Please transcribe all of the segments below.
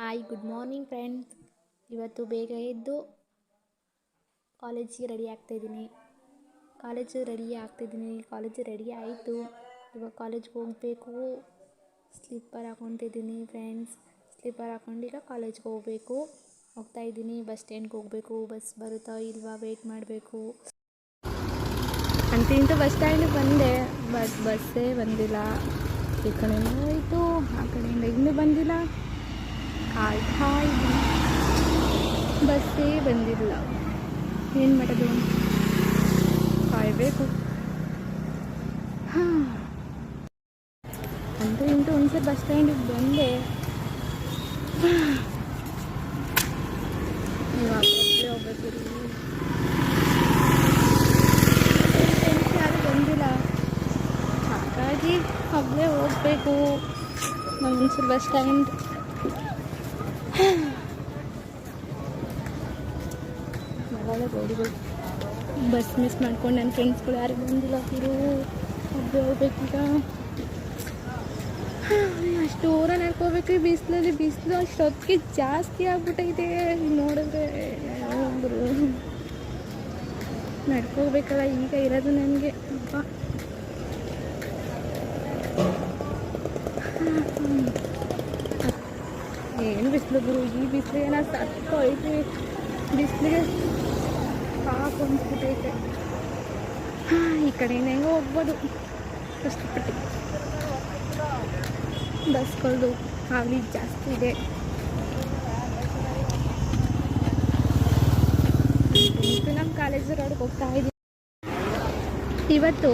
Hi good morning friends. ಇವತ್ತು ಬೇಗ ಎದ್ದು ಕಾಲೇಜಿಗೆ ರೆಡಿ ಆಗ್ತಾಯಿದ್ದೀನಿ. ಕಾಲೇಜ್ ರೆಡಿ ಆಯಿತು. ಇವಾಗ ಕಾಲೇಜ್ಗೆ ಹೋಗಬೇಕು. Slipper ಹಾಕ್ಕೊತಿದ್ದೀನಿ friends. ಸ್ಲಿಪ್ಪರ್ ಹಾಕ್ಕೊಂಡು ಈಗ ಕಾಲೇಜ್ಗೆ ಹೋಗ್ತಾಯಿದ್ದೀನಿ. ಬಸ್ ಸ್ಟ್ಯಾಂಡ್ಗೆ ಹೋಗಬೇಕು. ಬಸ್ ಬರುತ್ತಾ ಇಲ್ವಾ ವೆಯ್ಟ್ ಮಾಡಬೇಕು. ಅಂತೂ ಬಸ್ ಸ್ಟ್ಯಾಂಡಿಗೆ ಬಂದೆ, ಬಟ್ ಬಸ್ಸೇ ಬಂದಿಲ್ಲ. ಈ ಕಡೆಯಿಂದ ಹೋಯಿತು, ಆ ಕಡೆಯಿಂದ ಇನ್ನೂ ಬಂದಿಲ್ಲ. ಕಾಯ್ತಾ ಇದ್ದೀನಿ, ಬಸ್ಸೇ ಬಂದಿಲ್ಲ. ಏನು ಮಾಡೋದು, ಕಾಯಬೇಕು. ಅಂತೂ ಒಂದ್ಸರಿ ಬಸ್ ಸ್ಟ್ಯಾಂಡಿಗೆ ಬಂದೆ. ಇವಾಗ ಒಬ್ಬಳೇ ಹೋಗ್ಬೇಕು. ಯಾರು ಬಂದಿಲ್ಲ, ಹಾಗಾಗಿ ಒಬ್ಬಳೇ ಹೋಗಬೇಕು. ಒಂದ್ಸರಿ ಬಸ್ ಸ್ಟ್ಯಾಂಡ್ ಬಸ್ ಮಿಸ್ ಮಾಡ್ಕೊಂಡು ನನ್ನ ಫ್ರೆಂಡ್ಸ್ಗಳು ಯಾರು ಬಂದಿಲ್ಲ. ಒಬ್ಬರೇ ಹೋಗ್ಬೇಕೀಗ. ಅಷ್ಟು ದೂರ ನಡ್ಕೋಬೇಕು. ಬಿಸಿಲು ಅಷ್ಟೊತ್ತಿಗೆ ಜಾಸ್ತಿ ಆಗ್ಬಿಟ್ಟೈತೆ. ನೋಡಿದ್ರೆ ಒಬ್ಬರು ನಡ್ಕೋಬೇಕಲ್ಲ ಈಗ ಇರೋದು ನನಗೆ. ಏನು ಬಿಸಿಲು ಗುರು, ಈ ಬಿಸಿಲು ಏನೋ ಸತ್ತೋಯ್ತು. ಬಿಸಿಲಿಗೆ ಸಾಕು ಅನ್ಸ್ಬಿಟ್ಟೈತೆ. ಈ ಕಡೆಯಿಂದ ಹೆಂಗೋ ಹೋಗ್ಬೋದು ಕಷ್ಟಪಟ್ಟು. ಬಸ್ಗಳದು ಹಾವಳಿ ಜಾಸ್ತಿ ಇದೆ. ನಮ್ಮ ಕಾಲೇಜ್ ರೋಡ್ಗೆ ಹೋಗ್ತಾ ಇದ್ದೀನಿ. ಇವತ್ತು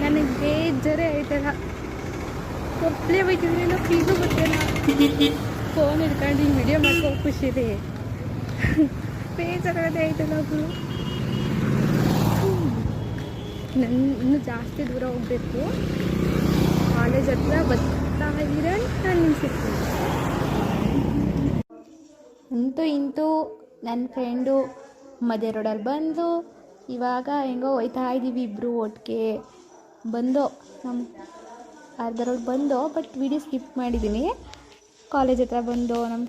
ನನಗೆ ಬೇಜಾರೇ ಆಯ್ತಲ್ಲ. ಒಬ್ಬಳೇ ಹೋಯ್ತಿದ್ದೀನಿ ಅನ್ನೋ ಫೀಲು ಗೊತ್ತಿಲ್ಲ. ಫೋನ್ ಹಿಡ್ಕೊಂಡು ಹಿಂಗೆ ವಿಡಿಯೋ ಮಾಡ್ಕೋ ಖುಷಿದೆ. ಬೇಜಾರದೇ ಆಯ್ತಲ್ಲ ಒಬ್ಬಳು. ಇನ್ನೂ ಜಾಸ್ತಿ ದೂರ ಹೋಗಬೇಕು. ಕಾಲೇಜ್ ಹತ್ರ ಬರ್ತಾ ಇದ್ರೆ ನಾನು ನಿಲ್ಸಿರ್ತೀನಿ. ಇಂತೂ ನನ್ನ ಫ್ರೆಂಡು ಮಧ್ಯ ರೋಡಲ್ಲಿ ಬಂದು ಇವಾಗ ಹೆಂಗೋ ಹೋಯ್ತಾ ಇದ್ದೀವಿ ಇಬ್ಬರು ಒಟ್ಟಿಗೆ. ಬಂದು ನಮ್ಮ ಅರ್ಧ ರೋಡ್ ಬಂದು, ಬಟ್ ವಿಡಿಯೋ ಸ್ಕಿಪ್ ಮಾಡಿದ್ದೀನಿ. ಕಾಲೇಜ್ ಹತ್ರ ಬಂದು ನಮ್ಮ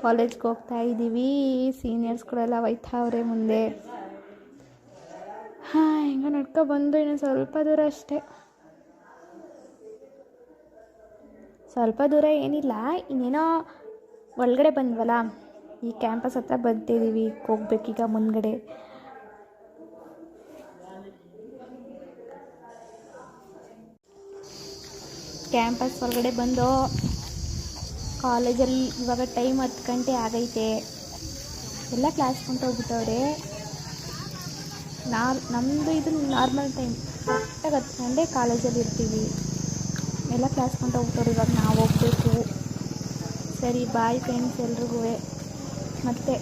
ಕಾಲೇಜ್ಗೆ ಹೋಗ್ತಾ ಇದ್ದೀವಿ. ಸೀನಿಯರ್ಸ್ಗಳೆಲ್ಲ ಹೋಯ್ತಾವ್ರೆ ಮುಂದೆ. ಹೆಂಗೋ ನಡ್ಕೊಬಂದು ಇನ್ನು ಸ್ವಲ್ಪ ದೂರ ಅಷ್ಟೇ. ಸ್ವಲ್ಪ ದೂರ ಏನಿಲ್ಲ, ಇನ್ನೇನೋ ಒಳಗಡೆ ಬಂದ್ವಲ್ಲ, ಈ ಕ್ಯಾಂಪಸ್ ಹತ್ರ ಬಂದಿದ್ದೀವಿ. ಹೋಗ್ಬೇಕೀಗ ಮುಂದ್ಗಡೆ. ಕ್ಯಾಂಪಸ್ ಒಳಗಡೆ ಬಂದು ಕಾಲೇಜಲ್ಲಿ ಇವಾಗ ಟೈಮ್ 10 ಗಂಟೆ ಆಗೈತೆ. ಎಲ್ಲ ಕ್ಲಾಸ್ ಹೋಗ್ಬಿಟ್ಟವ್ರೆ. ನಮ್ಮದು ಇದು ನಾರ್ಮಲ್ ಟೈಮ್. ಕರೆಕ್ಟಾಗಿ 10 ಗಂಟೆ ಕಾಲೇಜಲ್ಲಿ ಇರ್ತೀವಿ. ಎಲ್ಲ ಕ್ಲಾಸ್ ಹೋಗ್ಬಿಟ್ಟವ್ರು. ಇವಾಗ ನಾವು ಹೋಗಬೇಕು. ಸರಿ, ಬಾಯ್ ಫ್ರೆಂಡ್ಸ್ ಎಲ್ರಿಗೂ. ಮತ್ತೆ